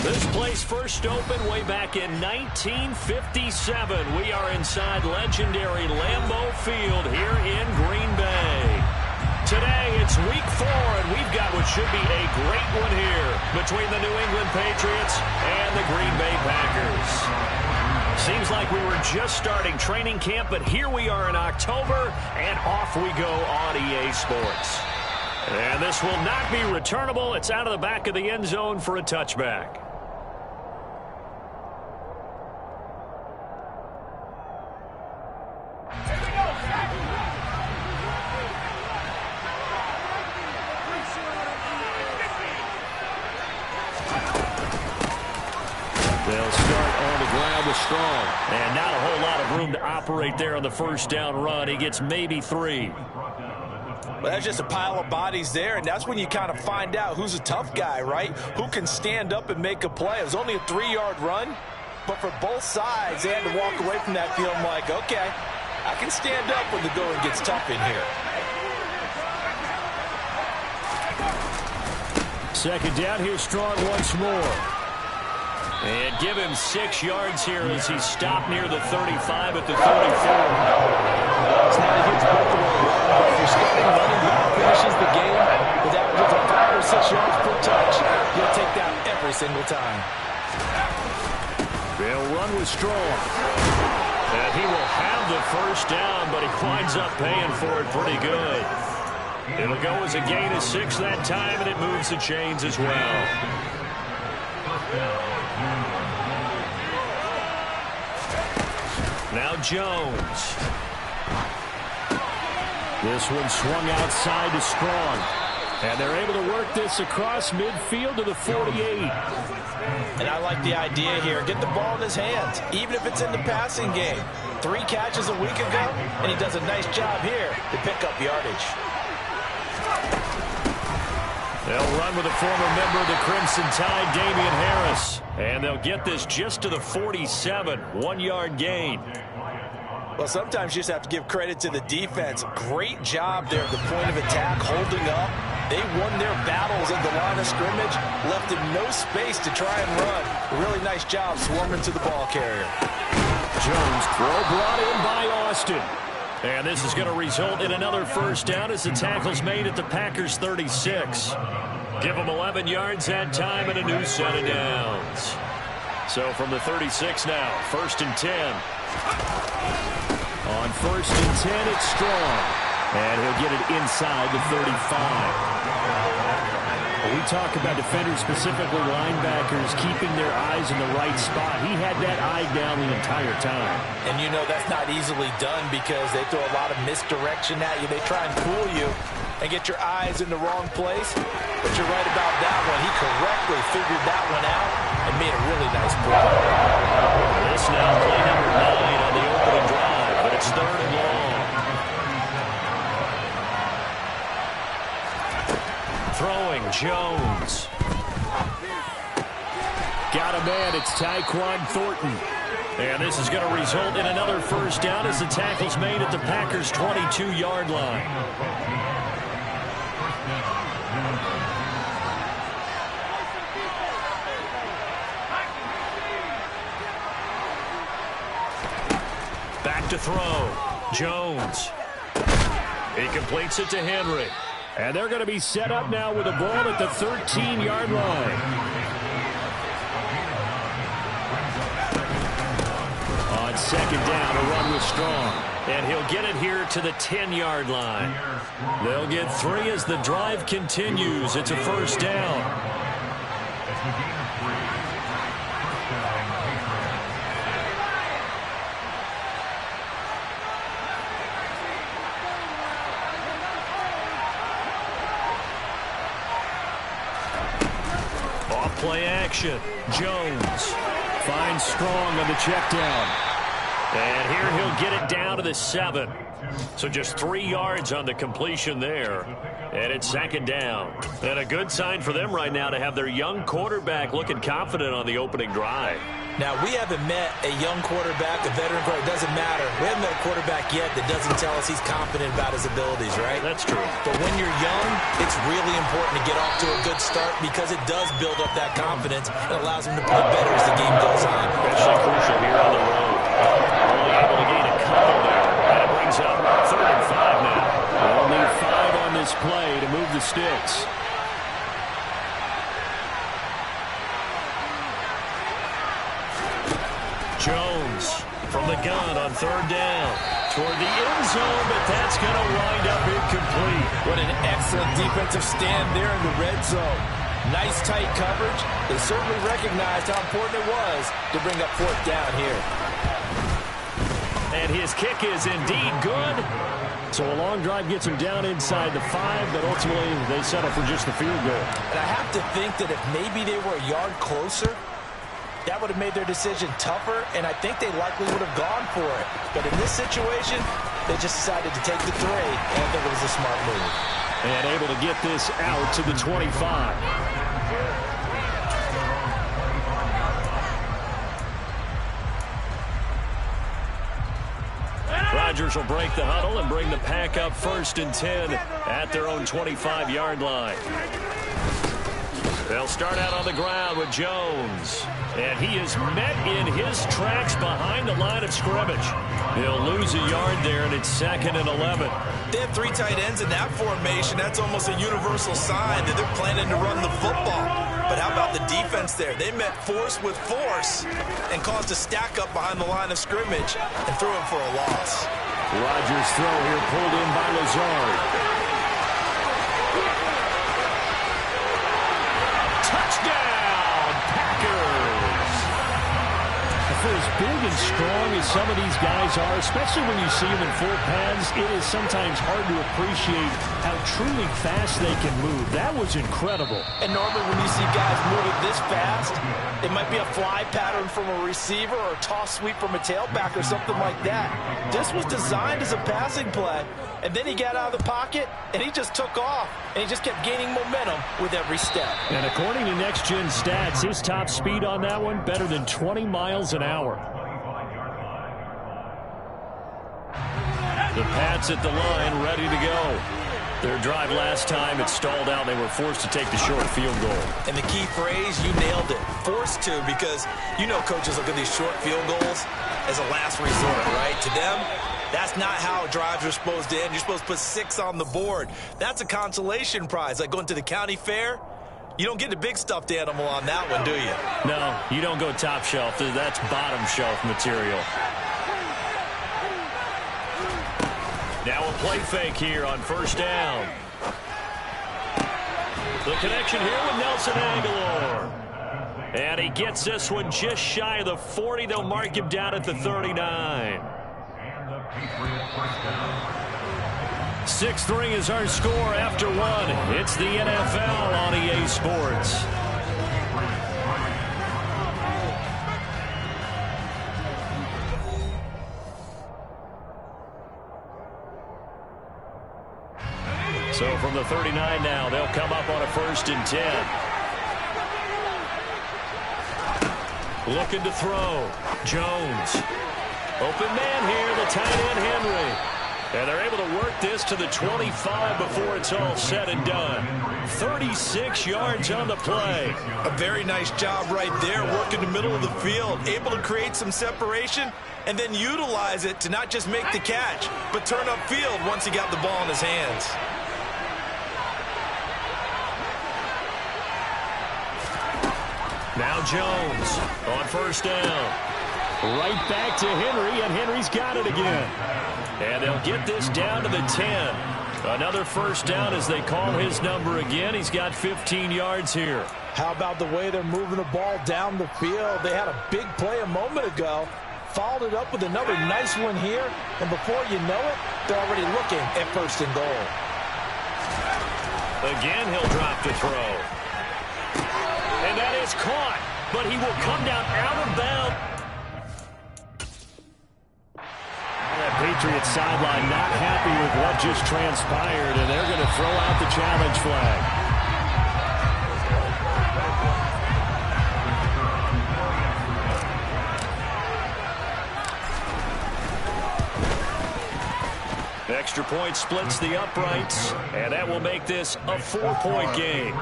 This place first opened way back in 1957. We are inside legendary Lambeau Field here in Green Bay. Today, it's week 4, and we've got what should be a great one here between the New England Patriots and the Green Bay Packers. Seems like we were just starting training camp, but here we are in October, and off we go on EA Sports. And this will not be returnable. It's out of the back of the end zone for a touchback. They'll start on the ground with Strong. And not a whole lot of room to operate there on the first down run. He gets maybe 3. Well, that's just a pile of bodies there, and that's when you kind of find out who's a tough guy, right? Who can stand up and make a play. It was only a 3-yard run, but for both sides, they had to walk away from that field like, okay, I can stand up when the going gets tough in here. Second down, here's Strong once more. And give him 6 yards here as he's stopped near the 35 at the 34. It's not a huge breakaway, but if your starting running back finishes the game with averages of 5 or 6 yards per touch, you'll take that every single time. They'll run with Strong. And he will have the first down, but he winds up paying for it pretty good. It'll go as a gain of 6 that time, and it moves the chains as well. Now Jones. This one swung outside to Strong. And they're able to work this across midfield to the 48. And I like the idea here. Get the ball in his hands, even if it's in the passing game. 3 catches a week ago, and he does a nice job here to pick up yardage. They'll run with a former member of the Crimson Tide, Damian Harris. And they'll get this just to the 47, 1-yard gain. Well, sometimes you just have to give credit to the defense. Great job there at the point of attack, holding up. They won their battles at the line of scrimmage, left him no space to try and run. A really nice job swarming to the ball carrier. Jones, throw brought in by Austin. And this is going to result in another first down as the tackle's made at the Packers' 36. Give them 11 yards that time and a new set of downs. So from the 36 now, 1st and 10. On 1st and 10, it's Strong. And he'll get it inside the 35. We talk about defenders, specifically linebackers, keeping their eyes in the right spot. He had that eye down the entire time. And you know that's not easily done because they throw a lot of misdirection at you. They try and fool you and get your eyes in the wrong place. But you're right about that one. He correctly figured that one out and made a really nice play. This now play number 9 on the opening drive, but it's 3rd and long. Throwing, Jones. Got a man, it's Tyquan Thornton. And this is going to result in another first down as the tackle's made at the Packers' 22-yard line. Back to throw. Jones. He completes it to Henry. And they're going to be set up now with a ball at the 13-yard line. On 2nd down, a run with Strong. And he'll get it here to the 10-yard line. They'll get 3 as the drive continues. It's a first down. Play action. Jones finds Strong on the check down. And here he'll get it down to the 7. So just 3 yards on the completion there. And it's 2nd down. And a good sign for them right now to have their young quarterback looking confident on the opening drive. Now, we haven't met a young quarterback, a veteran quarterback. It doesn't matter. We haven't met a quarterback yet that doesn't tell us he's confident about his abilities, right? That's true. But when you're young, it's really important to get off to a good start because it does build up that confidence and allows him to play better as the game goes on. Especially crucial here on the road. Only able to gain a couple there. And it brings up 3rd and 5 now. We'll need 5 on this play to move the sticks. Jones from the gun on 3rd down. Toward the end zone, but that's going to wind up incomplete. What an excellent defensive stand there in the red zone. Nice tight coverage. They certainly recognized how important it was to bring up 4th down here. And his kick is indeed good. So a long drive gets him down inside the 5, but ultimately they settle for just the field goal. And I have to think that if maybe they were a yard closer, that would have made their decision tougher, and I think they likely would have gone for it. But in this situation, they just decided to take the 3, and I think it was a smart move. And able to get this out to the 25. Rodgers will break the huddle and bring the pack up 1st and 10 at their own 25-yard line. They'll start out on the ground with Jones. And he is met in his tracks behind the line of scrimmage. He'll lose a yard there, and it's 2nd and 11. They have 3 tight ends in that formation. That's almost a universal sign that they're planning to run the football. But how about the defense there? They met force with force and caused a stack up behind the line of scrimmage and threw him for a loss. Rodgers' throw here pulled in by Lazard. Touchdown, Packers! For as big and strong as some of these guys are, especially when you see them in full pads, it is sometimes hard to appreciate how truly fast they can move. That was incredible. And normally when you see guys moving this fast, it might be a fly pattern from a receiver or a toss sweep from a tailback or something like that. This was designed as a passing play, and then he got out of the pocket, and he just took off, and he just kept gaining momentum with every step. And according to Next Gen Stats, his top speed on that one, better than 20 miles an hour. The Pats at the line, ready to go. Their drive last time, it stalled out. They were forced to take the short field goal. And the key phrase, you nailed it. Forced to, because you know coaches look at these short field goals as a last resort, right? To them, that's not how drives are supposed to end. You're supposed to put 6 on the board. That's a consolation prize, like going to the county fair. You don't get the big stuffed animal on that one, do you? No, you don't go top shelf. That's bottom shelf material. Now a play fake here on 1st down. The connection here with Nelson Aguilar. And he gets this one just shy of the 40. They'll mark him down at the 39. 6-3 is our score after 1. It's the NFL on EA Sports. So from the 39 now, they'll come up on a 1st and 10. Looking to throw. Jones. Open man here, the tight end Henry. And they're able to work this to the 25 before it's all said and done. 36 yards on the play. A very nice job right there, working the middle of the field, able to create some separation and then utilize it to not just make the catch, but turn upfield once he got the ball in his hands. Now Jones on 1st down. Right back to Henry, and Henry's got it again. And they'll get this down to the 10. Another 1st down as they call his number again. He's got 15 yards here. How about the way they're moving the ball down the field? They had a big play a moment ago. Followed it up with another nice one here. And before you know it, they're already looking at 1st and goal. Again, he'll drop to throw. And that is caught. But he will come down out of bounds. That Patriots sideline not happy with what just transpired, and they're going to throw out the challenge flag. extra point splits the uprights, and that will make this a 4-point game.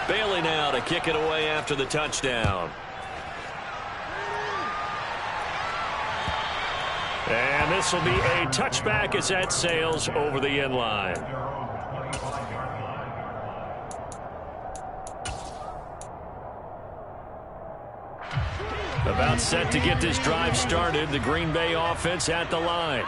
Bailey now to kick it away after the touchdown. And this will be a touchback as that sails over the end line. About set to get this drive started. The Green Bay offense at the line.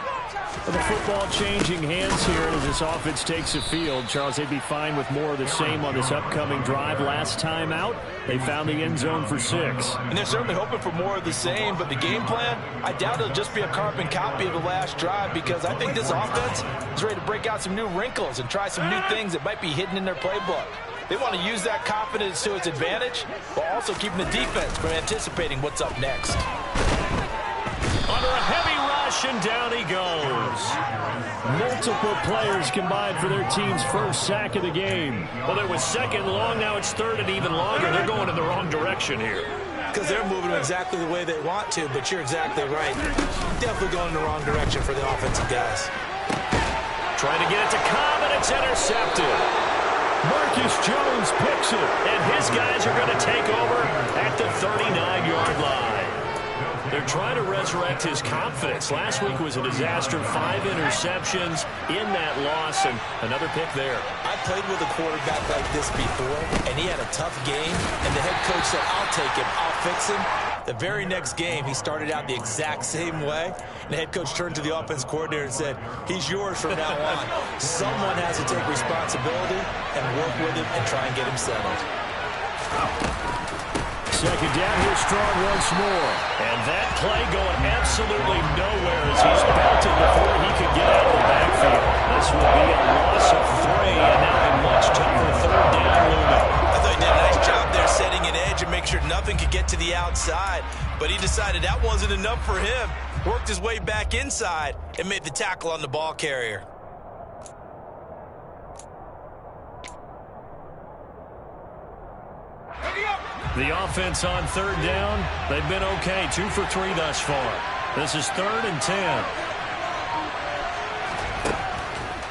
With the football changing hands here as this offense takes the field. Charles, they'd be fine with more of the same on this upcoming drive. Last time out, they found the end zone for 6. And they're certainly hoping for more of the same, but the game plan, I doubt it'll just be a carbon copy of the last drive, because I think this offense is ready to break out some new wrinkles and try some new things that might be hidden in their playbook. They want to use that confidence to its advantage, while also keeping the defense from anticipating what's up next. Under a heavy rush, and down he goes. Multiple players combined for their team's first sack of the game. Well, there was second long, now it's third and even longer. They're going in the wrong direction here. Because they're moving exactly the way they want to, but you're exactly right. Definitely going in the wrong direction for the offensive guys. Trying to get it to Cobb, and it's intercepted. Marcus Jones picks it, and his guys are going to take over at the 39-yard line. They're trying to resurrect his confidence. Last week was a disaster. 5 interceptions in that loss, and another pick there. I played with a quarterback like this before, and he had a tough game, and the head coach said, I'll take him, I'll fix him. The very next game, he started out the exact same way. And the head coach turned to the offense coordinator and said, he's yours from now on. Someone has to take responsibility and work with him and try and get him settled. Second down here, strong once more. And that play going absolutely nowhere as he's belted before he could get out of the backfield. This will be a loss of 3, and now a much tougher third down looming. I thought he did a nice job there setting an edge and make sure nothing could get to the outside. But he decided that wasn't enough for him. Worked his way back inside and made the tackle on the ball carrier. The offense on third down, they've been okay. 2 for 3 thus far. This is 3rd and 10.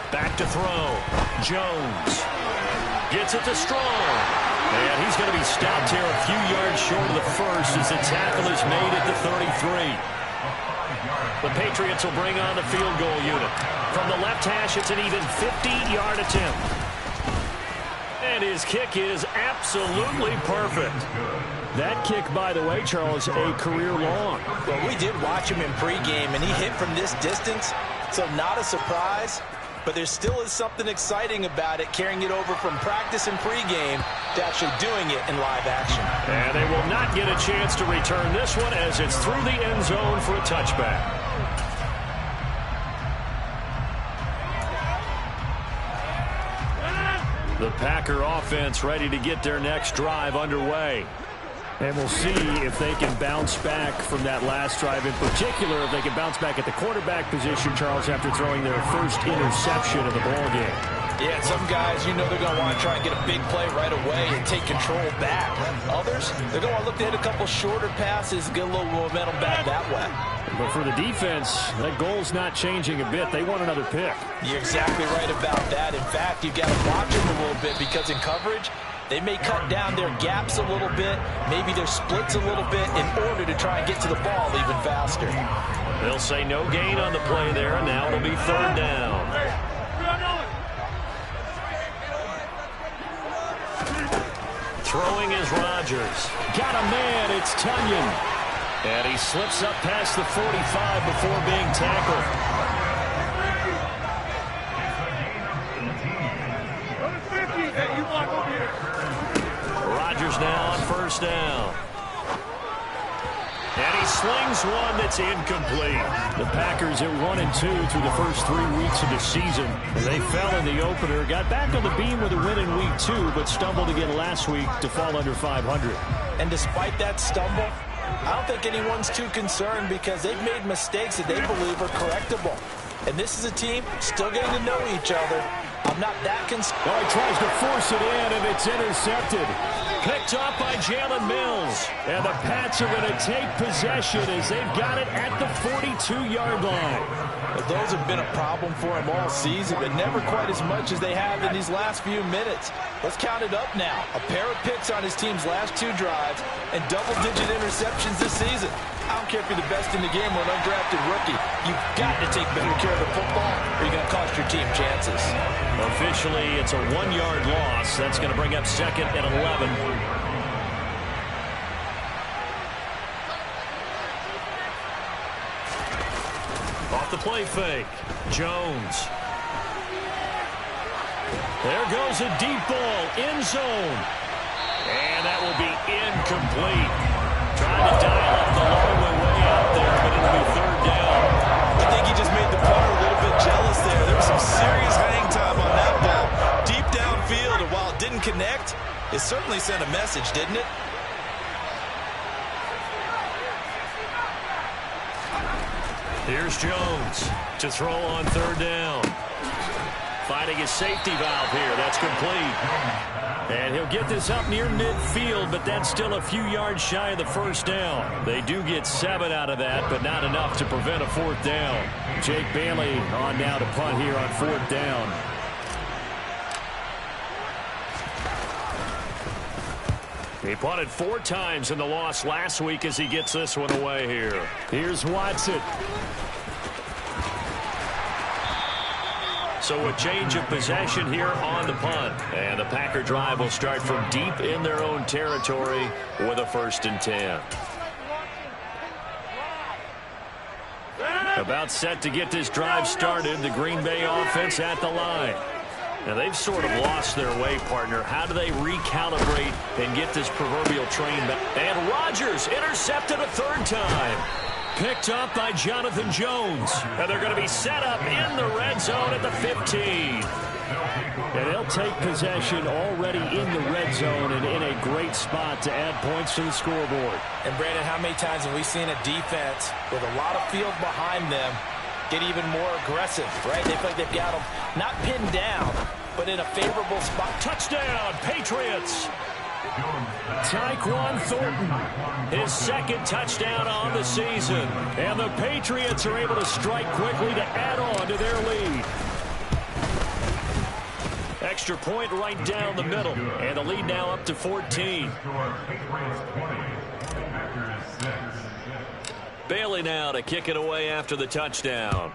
Back to throw. Jones gets it to Strong. And he's going to be stopped here a few yards short of the first as the tackle is made at the 33. The Patriots will bring on the field goal unit. From the left hash, it's an even 50-yard attempt. And his kick is absolutely perfect. That kick, by the way, Charles, a career long. Well, we did watch him in pregame, and he hit from this distance, so not a surprise. But there still is something exciting about it, carrying it over from practice and pregame to actually doing it in live action. And they will not get a chance to return this one as it's through the end zone for a touchback. The Packer offense ready to get their next drive underway. And we'll see if they can bounce back from that last drive. In particular, if they can bounce back at the quarterback position, Charles, after throwing their first interception of the ball game. Yeah, some guys, you know they're going to want to try and get a big play right away and take control back. Others, they're going to want to look to hit a couple shorter passes and get a little momentum back that way. But for the defense, that goal's not changing a bit. They want another pick. You're exactly right about that. In fact, you've got to watch them a little bit because in coverage, they may cut down their gaps a little bit, maybe their splits a little bit in order to try and get to the ball even faster. They'll say no gain on the play there, and now it'll be 3rd down. Throwing is Rodgers. Got a man, it's Tunyon. And he slips up past the 45 before being tackled. Rodgers now on 1st down. And he slings one that's incomplete. The Packers at 1-2 through the first 3 weeks of the season. They fell in the opener, got back on the beam with a win in week 2, but stumbled again last week to fall under 500. And despite that stumble, I don't think anyone's too concerned because they've made mistakes that they believe are correctable. And this is a team still getting to know each other, I'm not that concerned. Oh, he tries to force it in, and it's intercepted. Picked off by Jalen Mills. And the Pats are going to take possession as they've got it at the 42-yard line. Well, those have been a problem for him all season, but never quite as much as they have in these last few minutes. Let's count it up now. A pair of picks on his team's last 2 drives and double-digit interceptions this season. I don't care if you're the best in the game or an undrafted rookie. You've got to take better care of the football or you're going to cost your team chances. Officially, it's a 1-yard loss. That's going to bring up 2nd and 11. Off the play fake. Jones. There goes a deep ball. End zone. And that will be incomplete. Trying to dial up the long way out there, but it'll be 3rd down. I think he just made the punter a little bit jealous there. There was some serious hang time on that ball. Deep downfield, and while it didn't connect, it certainly sent a message, didn't it? Here's Jones to throw on 3rd down. Finding his safety valve here. That's complete. And he'll get this up near midfield, but that's still a few yards shy of the 1st down. They do get 7 out of that, but not enough to prevent a 4th down. Jake Bailey on now to punt here on 4th down. He punted 4 times in the loss last week as he gets this one away here. Here's Watson. So a change of possession here on the punt. And the Packer drive will start from deep in their own territory with a 1st and 10. About set to get this drive started. The Green Bay offense at the line. Now, they've sort of lost their way, partner. How do they recalibrate and get this proverbial train back? And Rodgers intercepted a 3rd time. Picked up by Jonathan Jones. And they're going to be set up in the red zone at the 15. And they'll take possession already in the red zone and in a great spot to add points to the scoreboard. And, Brandon, how many times have we seen a defense with a lot of field behind them get even more aggressive, right? They feel like they've got them not pinned down, but in a favorable spot. Touchdown, Patriots! Tyquan Thornton, his 2nd touchdown on the season. And the Patriots are able to strike quickly to add on to their lead. Extra point right down the middle. And the lead now up to 14. Bailey now to kick it away after the touchdown.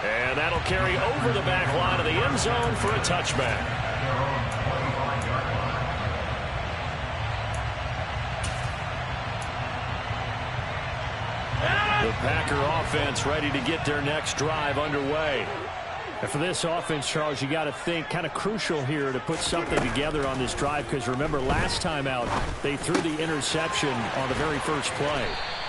And that'll carry over the back line of the end zone for a touchback. The Packer offense ready to get their next drive underway. And for this offense, Charles, you got to think kind of crucial here to put something together on this drive, because remember last time out they threw the interception on the very first play.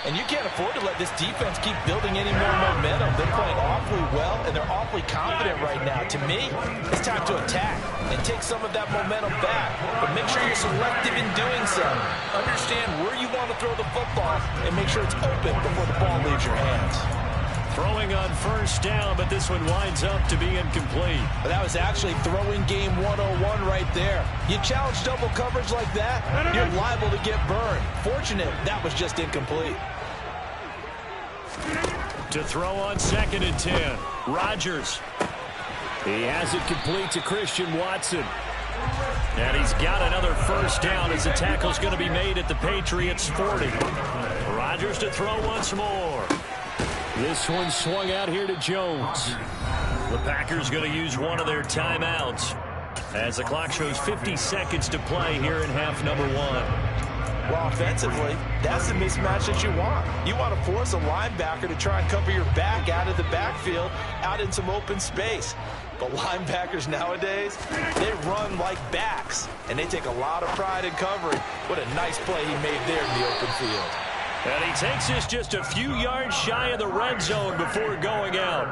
And you can't afford to let this defense keep building any more momentum. They're playing awfully well, and they're awfully confident right now. To me, it's time to attack and take some of that momentum back. But make sure you're selective in doing so. Understand where you want to throw the football and make sure it's open before the ball leaves your hands. Throwing on 1st down, but this one winds up to be incomplete. But that was actually throwing game 101 right there. You challenge double coverage like that, you're liable to get burned. Fortunate, that was just incomplete. To throw on 2nd and 10. Rodgers. He has it complete to Christian Watson. And he's got another 1st down as the tackle's going to be made at the Patriots' 40. Rodgers to throw once more. This one swung out here to Jones. The Packers going to use one of their timeouts as the clock shows 50 seconds to play here in half number 1. Well, offensively, that's the mismatch that you want. You want to force a linebacker to try and cover your back out of the backfield, out in some open space. But linebackers nowadays, they run like backs, and they take a lot of pride in covering. What a nice play he made there in the open field. And he takes this just a few yards shy of the red zone before going out.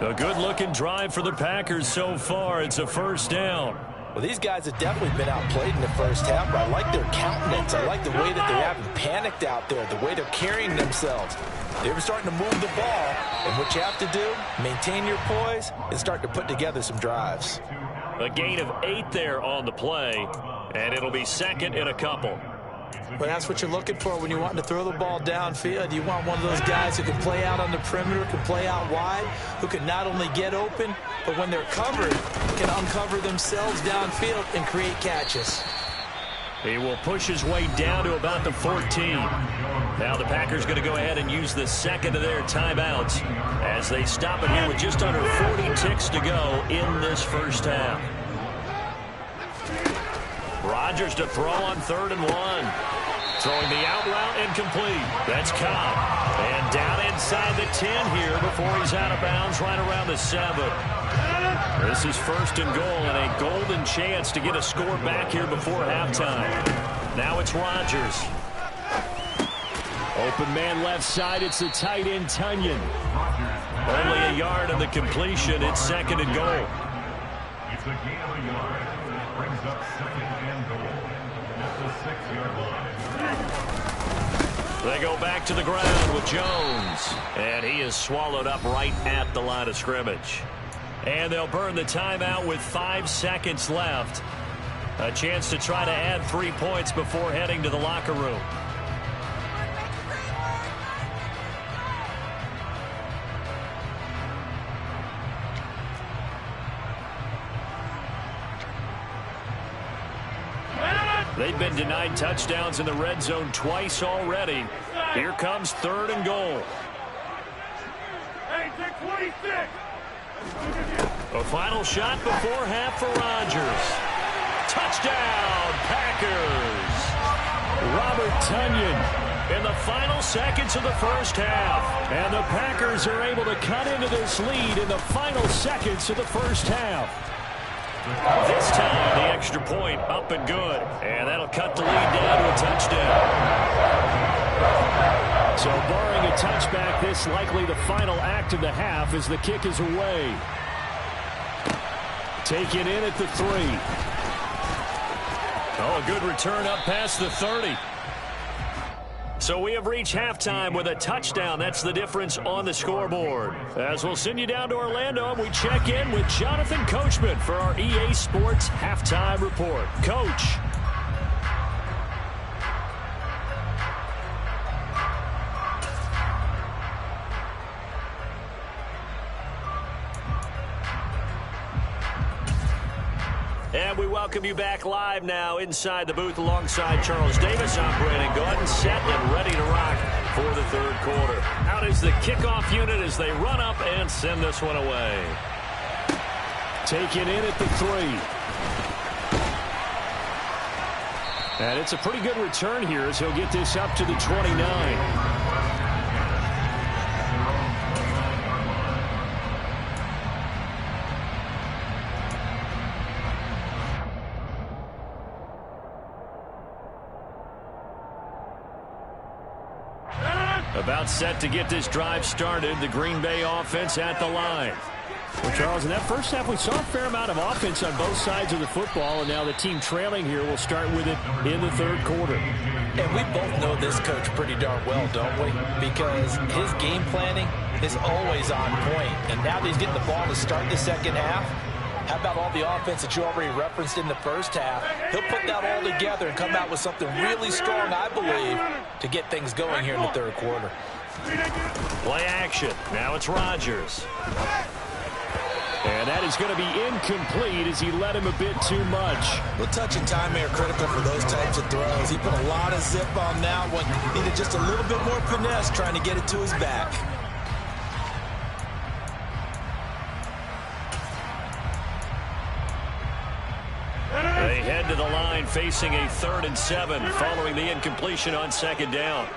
A good-looking drive for the Packers so far. It's a 1st down. Well, these guys have definitely been outplayed in the first half, but I like their countenance. I like the way that they haven't panicked out there, the way they're carrying themselves. They're starting to move the ball, and what you have to do, maintain your poise and start to put together some drives. A gain of 8 there on the play, and it'll be second in a couple. But that's what you're looking for when you want to throw the ball downfield. You want one of those guys who can play out on the perimeter, can play out wide, who can not only get open, but when they're covered, can uncover themselves downfield and create catches. He will push his way down to about the 14. Now the Packers going to go ahead and use the second of their timeouts as they stop it here with just under 40 ticks to go in this first half. Rodgers to throw on 3rd and 1. Throwing the out route incomplete. That's Cobb. And down inside the 10 here before he's out of bounds right around the 7. This is 1st and goal and a golden chance to get a score back here before halftime. Now it's Rodgers. Open man left side. It's the tight end, Tunyon. Only a yard on the completion. It's 2nd and goal. It's a gain of a yard. Brings up 2nd and goal at the 6-yard line. They go back to the ground with Jones. And he is swallowed up right at the line of scrimmage. And they'll burn the timeout with 5 seconds left. A chance to try to add 3 points before heading to the locker room. They've been denied touchdowns in the red zone twice already. Here comes 3rd and goal. A final shot before half for Rodgers. Touchdown, Packers. Robert Tunyon in the final seconds of the first half. And the Packers are able to cut into this lead in the final seconds of the first half. This time, the extra point up and good. And that'll cut the lead down to a touchdown. So barring a touchback, this likely the final act of the half as the kick is away. Taken in at the 3. Oh, a good return up past the 30. So we have reached halftime with a touchdown. That's the difference on the scoreboard. As we'll send you down to Orlando, and we check in with Jonathan Coachman for our EA Sports Halftime Report. Coach. And we welcome you back live now inside the booth alongside Charles Davis. I'm Brandon Gordon, set and ready to rock for the 3rd quarter. Out is the kickoff unit as they run up and send this one away. Taken in at the 3. And it's a pretty good return here as he'll get this up to the 29. About set to get this drive started. The Green Bay offense at the line. Well, Charles, in that first half, we saw a fair amount of offense on both sides of the football, and now the team trailing here will start with it in the 3rd quarter. And we both know this coach pretty darn well, don't we? Because his game planning is always on point. And now that he's getting the ball to start the second half, how about all the offense that you already referenced in the first half? He'll put that all together and come out with something really strong, I believe, to get things going here in the 3rd quarter. Play action. Now it's Rodgers. And that is going to be incomplete as he led him a bit too much. Well, touch and timing are critical for those types of throws. He put a lot of zip on that one. Needed just a little bit more finesse trying to get it to his back. They head to the line facing a 3rd and 7 following the incompletion on 2nd down.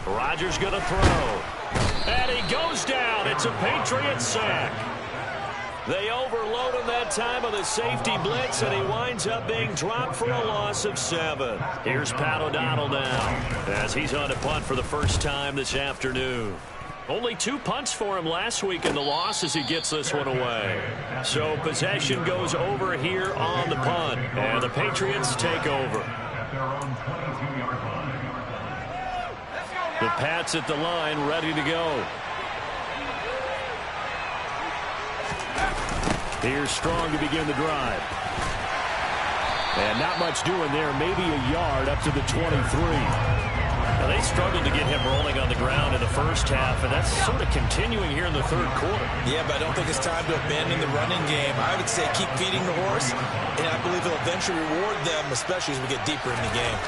Rodgers going to throw. And he goes down. It's a Patriot sack. They overload him that time on the safety blitz, and he winds up being dropped for a loss of 7. Here's Pat O'Donnell now as he's on to punt for the first time this afternoon. Only 2 punts for him last week in the loss as he gets this one away. So possession goes over here on the punt, and the Patriots take over. The Pats at the line, ready to go. Here's Strong to begin the drive. And not much doing there, maybe a yard up to the 23. Now, they struggled to get him rolling on the ground in the first half, and that's sort of continuing here in the third quarter. Yeah, but I don't think it's time to abandon the running game. I would say keep feeding the horse, and I believe it'll eventually reward them, especially as we get deeper in the game.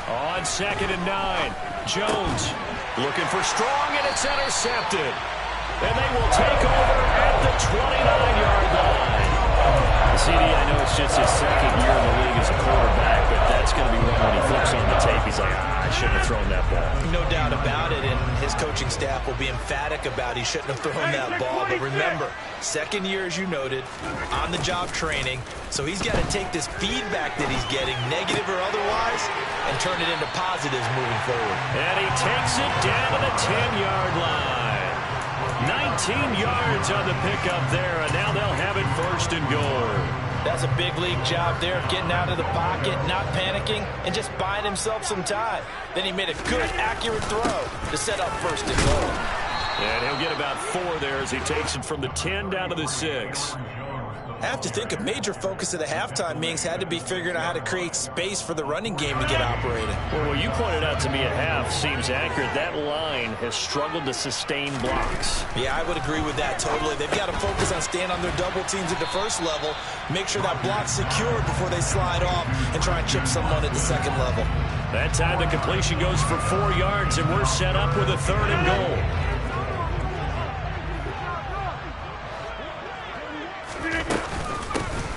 On 2nd and 9, Jones looking for Strong, and it's intercepted. And they will take over at the 29-yard line. CD, I know it's just his second year in the league as a quarterback, but that's going to be one when he flips on the tape. He's like, I shouldn't have thrown that ball. No doubt about it, and his coaching staff will be emphatic about he shouldn't have thrown that ball. But remember, second year, as you noted, on-the-job training, so he's got to take this feedback that he's getting, negative or otherwise, and turn it into positives moving forward. And he takes it down to the 10-yard line. 19 yards on the pickup there, and now they'll have it 1st and goal. That's a big league job there of getting out of the pocket, not panicking, and just buying himself some time. Then he made a good, accurate throw to set up 1st and goal. And he'll get about 4 there as he takes it from the 10 down to the 6. I have to think a major focus of the halftime meetings had to be figuring out how to create space for the running game to get operating. Well, what you pointed out to me at half seems accurate. That line has struggled to sustain blocks. Yeah, I would agree with that totally. They've got to focus on staying on their double teams at the first level, make sure that block's secured before they slide off and try and chip someone at the second level. That time the completion goes for 4 yards, and we're set up with a 3rd and goal.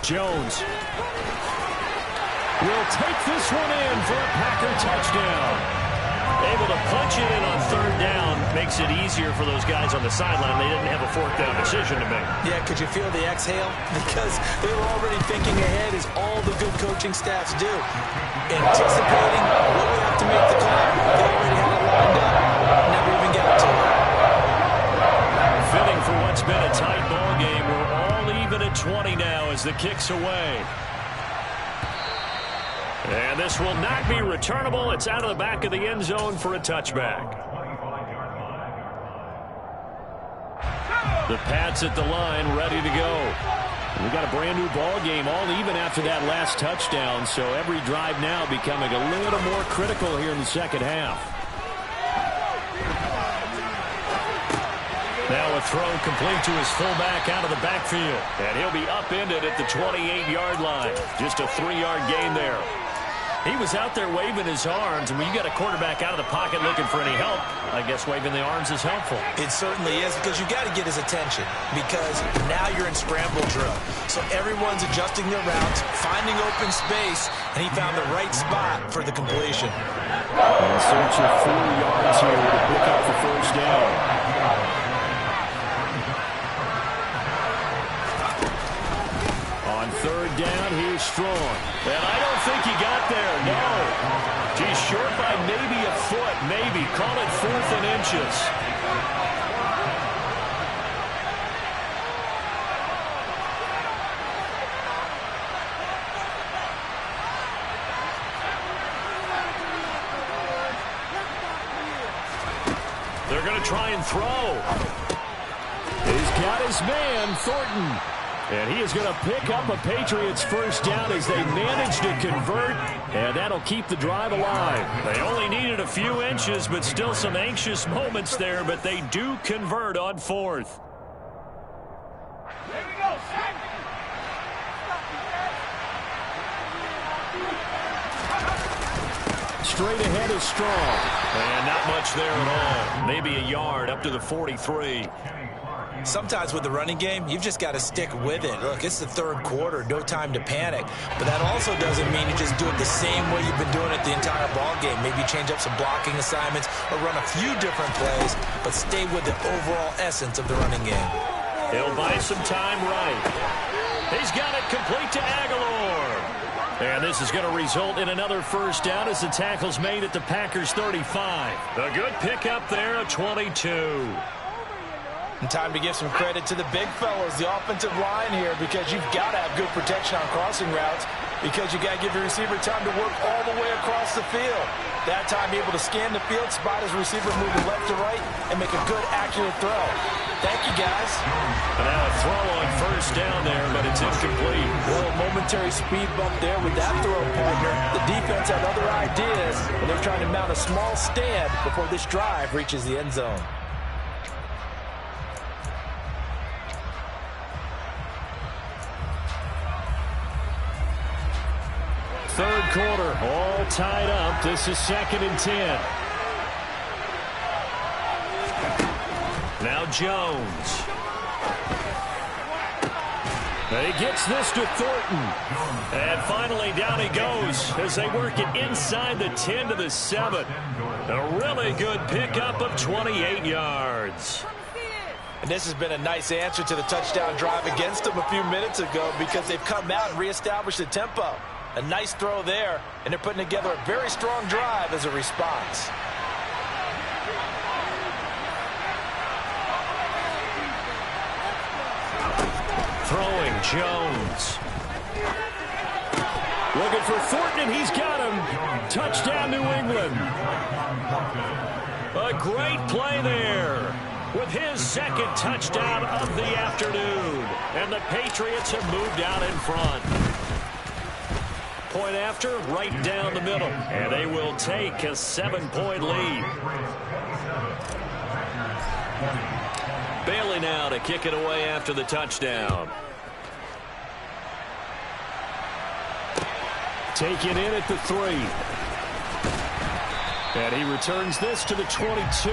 Jones will take this one in for a Packer touchdown. Able to punch it in on 3rd down. Makes it easier for those guys on the sideline. They didn't have a 4th down decision to make. Yeah, could you feel the exhale? Because they were already thinking ahead, as all the good coaching staffs do. Anticipating when we have to make the call. They already had it lined up. Never even got to it. Fitting for what's been a tight ball game. We're all even at 20 now as the kick's away. And this will not be returnable. It's out of the back of the end zone for a touchback. The Pats at the line, ready to go. We've got a brand new ball game, all even after that last touchdown. So every drive now becoming a little more critical here in the second half. Now a throw complete to his fullback out of the backfield. And he'll be upended at the 28-yard line. Just a 3-yard gain there. He was out there waving his arms, and when you got a quarterback out of the pocket looking for any help, I guess waving the arms is helpful. It certainly is, because you got to get his attention, because now you're in scramble drill. So everyone's adjusting their routes, finding open space, and he found the right spot for the completion. In search of 4 yards here to pick up the 1st down. On 3rd down, here's Strong. And I don't think he got there, no. He's short by maybe a foot, maybe. Call it 4th and inches. They're going to try and throw. He's got his man, Thornton. And he is going to pick up a Patriots 1st down as they manage to convert, and that'll keep the drive alive. They only needed a few inches, but still some anxious moments there, but they do convert on 4th. Straight ahead is Strong. And not much there at all. Maybe a yard up to the 43. Sometimes with the running game, you've just got to stick with it. Look, it's the 3rd quarter, no time to panic. But that also doesn't mean you just do it the same way you've been doing it the entire ball game. Maybe change up some blocking assignments or run a few different plays, but stay with the overall essence of the running game. He'll buy some time right. He's got it complete to Aguilar. And this is going to result in another first down as the tackle's made at the Packers' 35. A good pickup there at 22. And time to give some credit to the big fellas, the offensive line here, because you've got to have good protection on crossing routes because you got to give your receiver time to work all the way across the field. That time, be able to scan the field, spot his receiver moving left to right, and make a good, accurate throw. Thank you, guys. And now a throw on first down there, but it's incomplete. Well, a momentary speed bump there with that throw, partner. The defense had other ideas, and they're trying to mount a small stand before this drive reaches the end zone. Third quarter, all tied up. This is 2nd and 10. Now Jones. And he gets this to Thornton. And finally down he goes as they work it inside the 10 to the 7. A really good pickup of 28 yards. And this has been a nice answer to the touchdown drive against them a few minutes ago because they've come out and reestablished the tempo. A nice throw there, and they're putting together a very strong drive as a response. Throwing Jones. Looking for Thornton, and he's got him. Touchdown, New England. A great play there with his second touchdown of the afternoon. And the Patriots have moved out in front. Point after, right down the middle. And they will take a 7-point lead. Bailey now to kick it away after the touchdown. Taken in at the 3. And he returns this to the 22.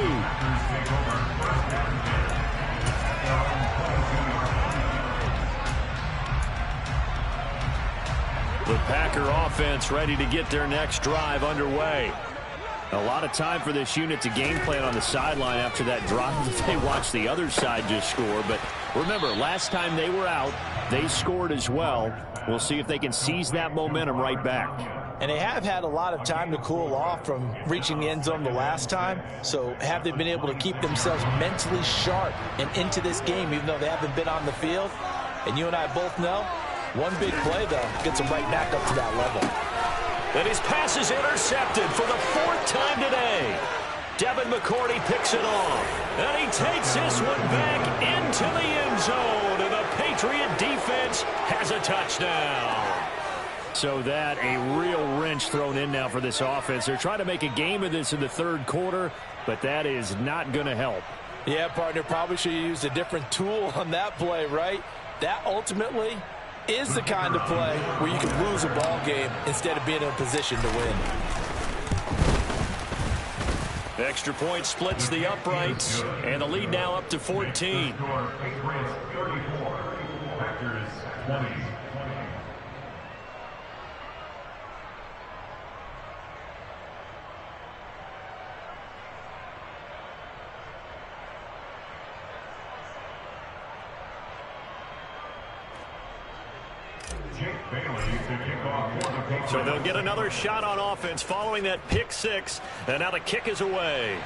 The Packer offense ready to get their next drive underway. A lot of time for this unit to game plan on the sideline after that drive. They watched the other side just score. But remember, last time they were out, they scored as well. We'll see if they can seize that momentum right back. And they have had a lot of time to cool off from reaching the end zone the last time. So have they been able to keep themselves mentally sharp and into this game, even though they haven't been on the field? And you and I both know, one big play, though, gets them right back up to that level. And his pass is intercepted for the 4th time today. Devin McCourty picks it off. And he takes this one back into the end zone. And the Patriot defense has a touchdown. So that a real wrench thrown in now for this offense. They're trying to make a game of this in the third quarter, but that is not going to help. Yeah, partner, probably should have used a different tool on that play, right? That ultimately is the kind of play where you can lose a ball game instead of being in a position to win. Extra point splits the uprights, and the lead now up to 14. So they'll get another shot on offense following that pick 6. And now the kick is away.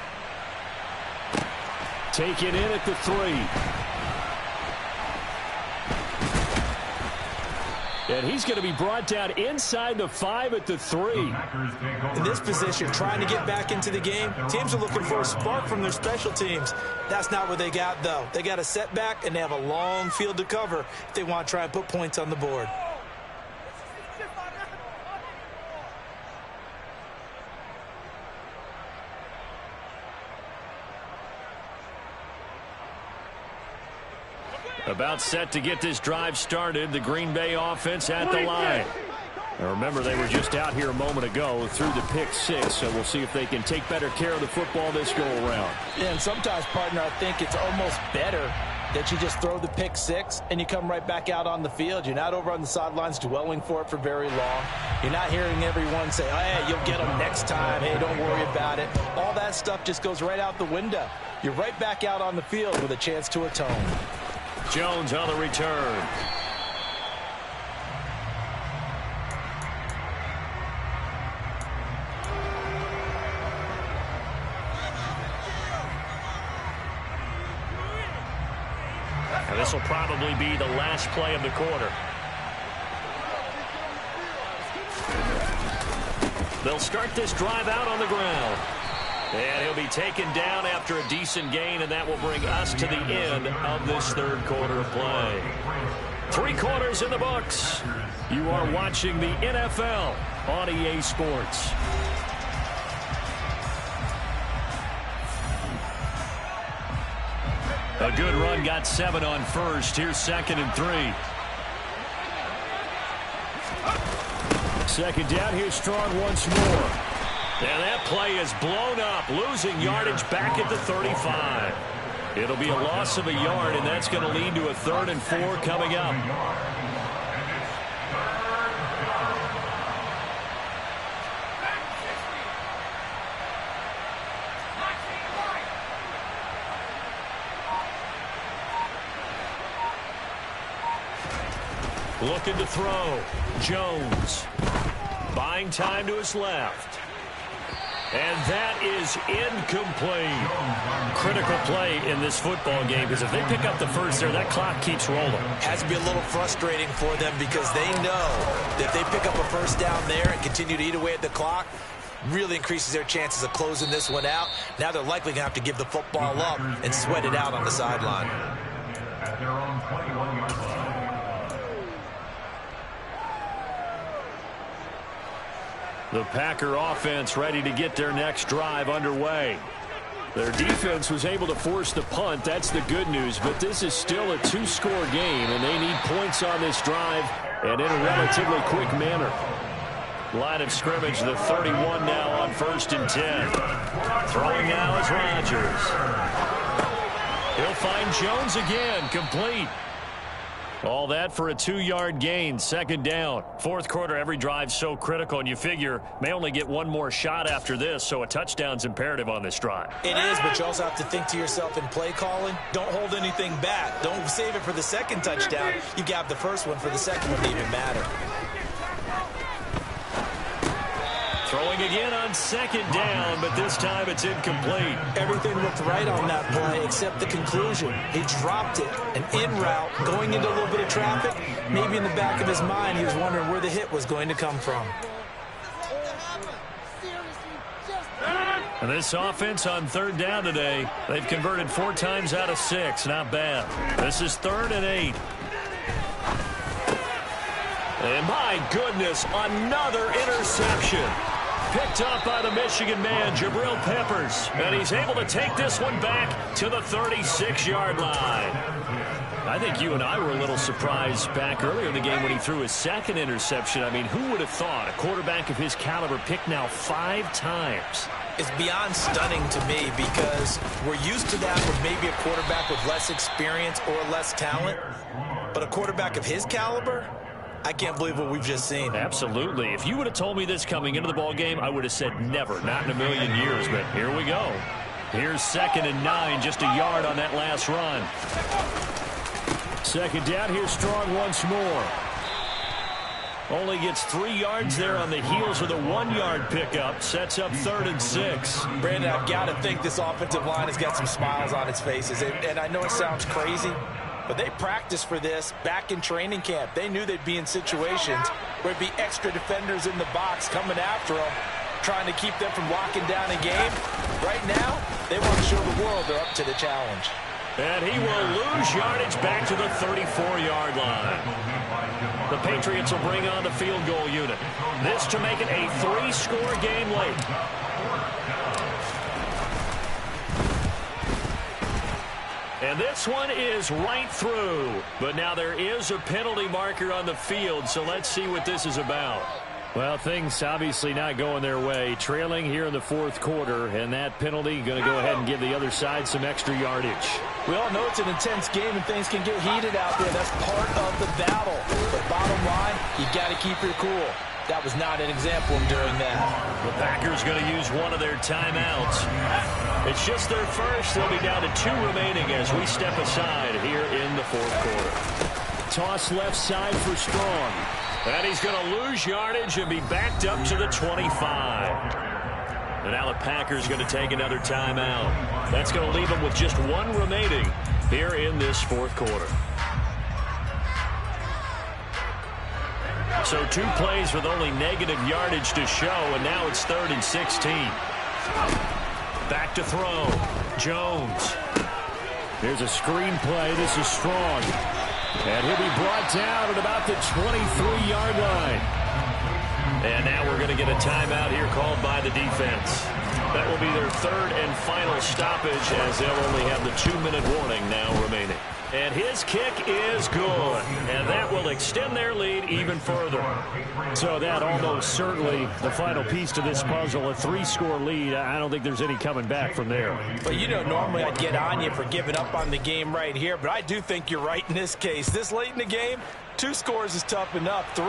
Take it in at the 3. And he's going to be brought down inside the 5 at the 3. In this position, trying to get back into the game, teams are looking for a spark from their special teams. That's not what they got, though. They got a setback, and they have a long field to cover if they want to try and put points on the board. About set to get this drive started, the Green Bay offense at the line. Now remember, they were just out here a moment ago through the pick 6, so we'll see if they can take better care of the football this go-around. Yeah, and sometimes, partner, I think it's almost better that you just throw the pick 6 and you come right back out on the field. You're not over on the sidelines dwelling for it for very long. You're not hearing everyone say, oh, hey, you'll get them next time. Hey, don't worry about it. All that stuff just goes right out the window. You're right back out on the field with a chance to atone. Jones on the return. And this will probably be the last play of the quarter. They'll start this drive out on the ground. And he'll be taken down after a decent gain, and that will bring us to the end of this third quarter of play. 3 quarters in the books. You are watching the NFL on EA Sports. A good run, got 7 on first. Here's 2nd and 3. Second down, here's Strong once more. And that play is blown up, losing yardage back at the 35. It'll be a loss of a yard, and that's going to lead to a 3rd and 4 coming up. Looking to throw. Jones. Buying time to his left. And that is incomplete. Critical play in this football game, because if they pick up the first there, that clock keeps rolling. Has to be a little frustrating for them because they know that if they pick up a first down there and continue to eat away at the clock, really increases their chances of closing this one out. Now they're likely going to have to give the football up and sweat it out on the sideline. At their own 21-yard line. The Packer offense ready to get their next drive underway. Their defense was able to force the punt. That's the good news. But this is still a 2-score game, and they need points on this drive and in a relatively quick manner. Line of scrimmage, the 31 now on 1st and 10. Throwing now is Rodgers. He'll find Jones again, complete. All that for a 2-yard gain, 2nd down. Fourth quarter, every drive so critical, and you figure may only get one more shot after this, so a touchdown's imperative on this drive. It is, but you also have to think to yourself in play calling, don't hold anything back. Don't save it for the second touchdown. You got the first one for the second one to even matter. Throwing again on 2nd down, but this time it's incomplete. Everything looked right on that play except the conclusion. He dropped it, an in route, going into a little bit of traffic. Maybe in the back of his mind he was wondering where the hit was going to come from. And this offense on 3rd down today, they've converted 4 times out of 6. Not bad. This is 3rd and 8. And my goodness, another interception. Picked up by the Michigan man, Jabril Peppers. And he's able to take this one back to the 36-yard line. I think you and I were a little surprised back earlier in the game when he threw his 2nd interception. I mean, who would have thought a quarterback of his caliber picked now 5 times? It's beyond stunning to me because we're used to that with maybe a quarterback with less experience or less talent. But a quarterback of his caliber, I can't believe what we've just seen. Absolutely. If you would have told me this coming into the ball game, I would have said never, not in a million years. But here we go. Here's 2nd and 9, just a yard on that last run. 2nd down, here's Strong once more. Only gets 3 yards there on the heels of the 1-yard pickup. Sets up 3rd and 6. Brandon, I've got to think this offensive line has got some smiles on its faces. And I know it sounds crazy, but they practiced for this back in training camp. They knew they'd be in situations where it'd be extra defenders in the box coming after them, trying to keep them from locking down a game. Right now, they want to show the world they're up to the challenge. And he will lose yardage back to the 34-yard line. The Patriots will bring on the field goal unit. This to make it a 3-score game late. And this one is right through. But now there is a penalty marker on the field, so let's see what this is about. Well, things obviously not going their way. Trailing here in the 4th quarter, and that penalty going to go ahead and give the other side some extra yardage. We all know it's an intense game and things can get heated out there. That's part of the battle. But bottom line, you got to keep your cool. That was not an example of doing that. The Packers going to use one of their timeouts. It's just their first. They'll be down to 2 remaining as we step aside here in the 4th quarter. Toss left side for Strong. And he's going to lose yardage and be backed up to the 25. And now the Packers going to take another timeout. That's going to leave them with just 1 remaining. here in this fourth quarter. So 2 plays with only negative yardage to show, and now it's 3rd and 16. Back to throw. Jones. Here's a screen play. This is Strong. And he'll be brought down at about the 23-yard line. And now we're going to get a timeout here called by the defense. That will be their 3rd and final stoppage, as they'll only have the 2-minute warning now remaining. And his kick is good. And that will extend their lead even further. So that almost certainly the final piece to this puzzle, a 3-score lead. I don't think there's any coming back from there. But you know, normally I'd get on you for giving up on the game right here, but I do think you're right in this case. This late in the game, 2 scores is tough enough. 3,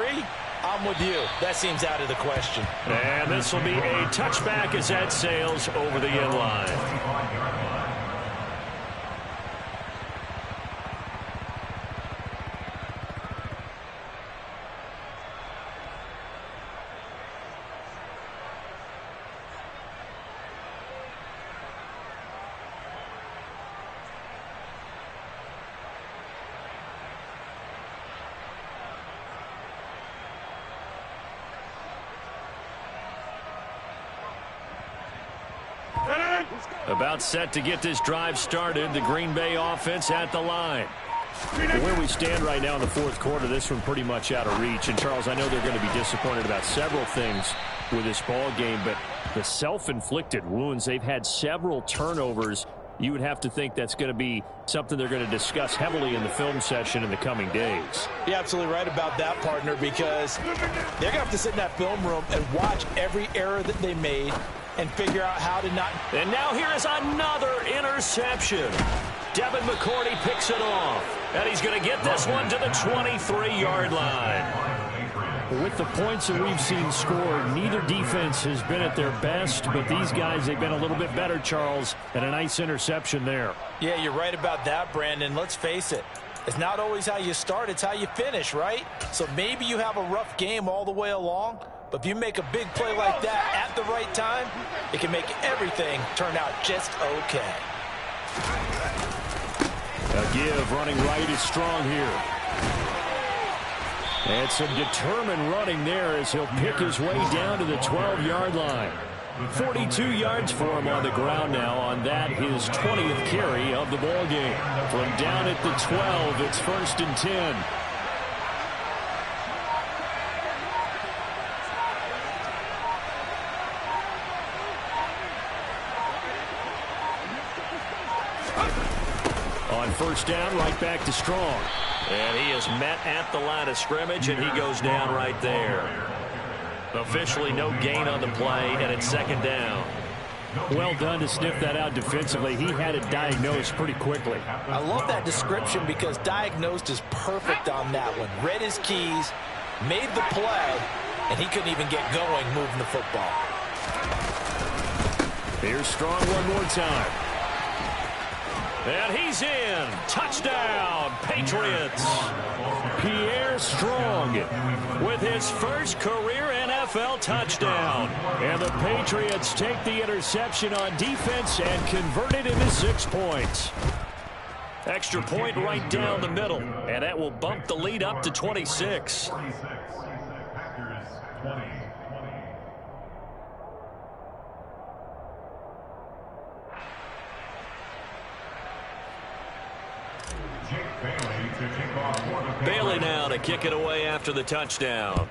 I'm with you. That seems out of the question. And this will be a touchback as that sails over the end line. About set to get this drive started. The Green Bay offense at the line. Where we stand right now in the fourth quarter, this one pretty much out of reach. And, Charles, I know they're going to be disappointed about several things with this ball game, but the self-inflicted wounds, they've had several turnovers. You would have to think that's going to be something they're going to discuss heavily in the film session in the coming days. You're absolutely right about that, partner, because they're going to have to sit in that film room and watch every error that they made and figure out how to not. And now here is another interception. Devin McCourty picks it off. And he's going to get this one to the 23-yard line. With the points that we've seen scored, neither defense has been at their best, but these guys, they've been a little bit better, Charles, and a nice interception there. Yeah, you're right about that, Brandon. Let's face it. It's not always how you start, it's how you finish, right? So maybe you have a rough game all the way along, but if you make a big play like that at the right time, it can make everything turn out just okay. A give running right is Strong here. And some determined running there as he'll pick his way down to the 12-yard line. 42 yards for him on the ground now on that, his 20th carry of the ball game. From down at the 12, it's 1st and 10. On 1st down, right back to Strong. And he is met at the line of scrimmage, and he goes down right there. Officially no gain on the play, and it's 2nd down. Well done to sniff that out defensively. He had it diagnosed pretty quickly. I love that description because diagnosed is perfect on that one. Read his keys, made the play, and he couldn't even get going moving the football. Here's Strong one more time. And he's in. Touchdown, Patriots. Pierre Strong with his first career NFL touchdown. And the Patriots take the interception on defense and convert it into 6 points. Extra point right down the middle. And that will bump the lead up to 26. Bailey now to kick it away after the touchdown.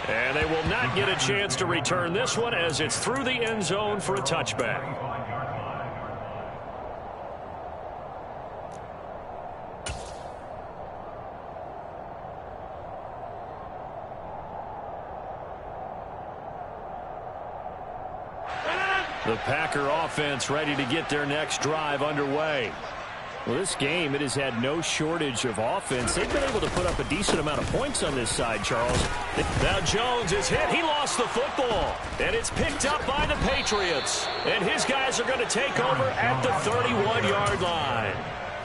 And they will not get a chance to return this one as it's through the end zone for a touchback. The Packer offense ready to get their next drive underway. Well, this game, it has had no shortage of offense. They've been able to put up a decent amount of points on this side, Charles. Now Jones is hit. He lost the football. And it's picked up by the Patriots. And his guys are going to take over at the 31-yard line.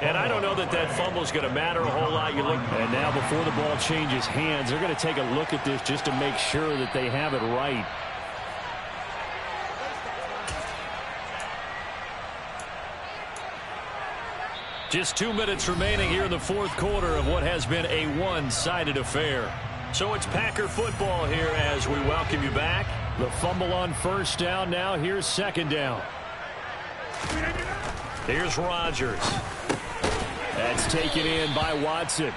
And I don't know that that fumble is going to matter a whole lot. You look, and now before the ball changes hands, they're going to take a look at this just to make sure that they have it right. Just 2 minutes remaining here in the fourth quarter of what has been a one-sided affair. So it's Packer football here as we welcome you back. The fumble on first down now. Here's second down. Here's Rodgers. That's taken in by Watson.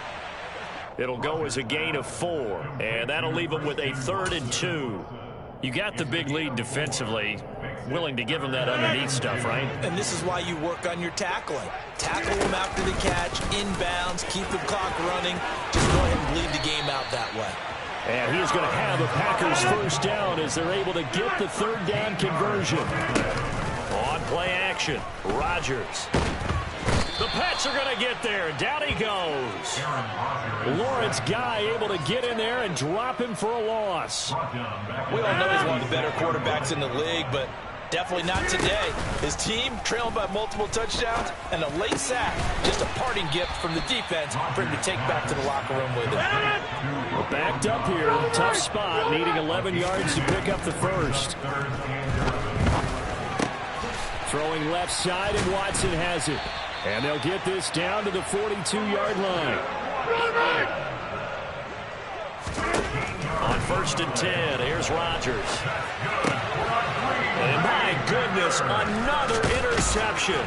It'll go as a gain of 4, and that'll leave them with a 3rd and 2. You got the big lead defensively. Willing to give them that underneath stuff, right? And this is why you work on your tackling. Tackle them after the catch, inbounds, keep the clock running. Just go ahead and bleed the game out that way. And he is going to have a Packers first down as they're able to get the 3rd down conversion. On play action, Rodgers. The Pats are going to get there. Down he goes. Lawrence Guy able to get in there and drop him for a loss. We all know he's one of the better quarterbacks in the league, but definitely not today. His team trailing by multiple touchdowns and a late sack. Just a parting gift from the defense for him to take back to the locker room with him. We're backed up here. Tough spot, needing 11 yards to pick up the first. Throwing left side, and Watson has it. And they'll get this down to the 42-yard line. On 1st and 10, here's Rodgers. And my goodness, another interception.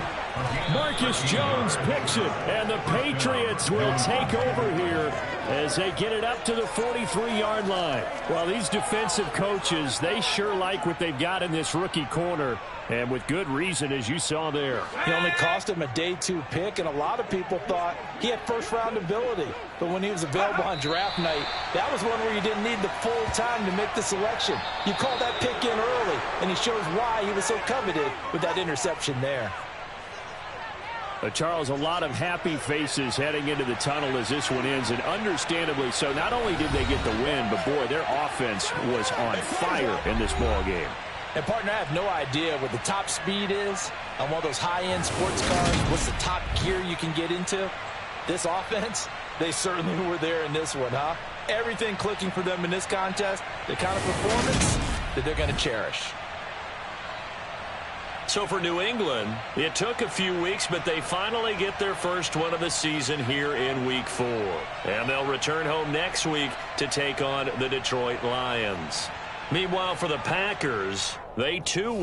Marcus Jones picks it, and the Patriots will take over here as they get it up to the 43-yard line. Well, these defensive coaches, they sure like what they've got in this rookie corner, and with good reason, as you saw there. He only cost him a day 2 pick, and a lot of people thought he had first-round ability. But when he was available on draft night, that was one where you didn't need the full time to make the selection. You called that pick in early, and he shows why he was so coveted with that interception there. Charles, a lot of happy faces heading into the tunnel as this one ends, and understandably so. Not only did they get the win, but boy, their offense was on fire in this ball game. And, partner, I have no idea what the top speed is on one of those high-end sports cars. What's the top gear you can get into? This offense, they certainly were there in this one, huh? Everything clicking for them in this contest, the kind of performance that they're going to cherish. So for New England, it took a few weeks, but they finally get their first one of the season here in Week 4. And they'll return home next week to take on the Detroit Lions. Meanwhile, for the Packers, they too will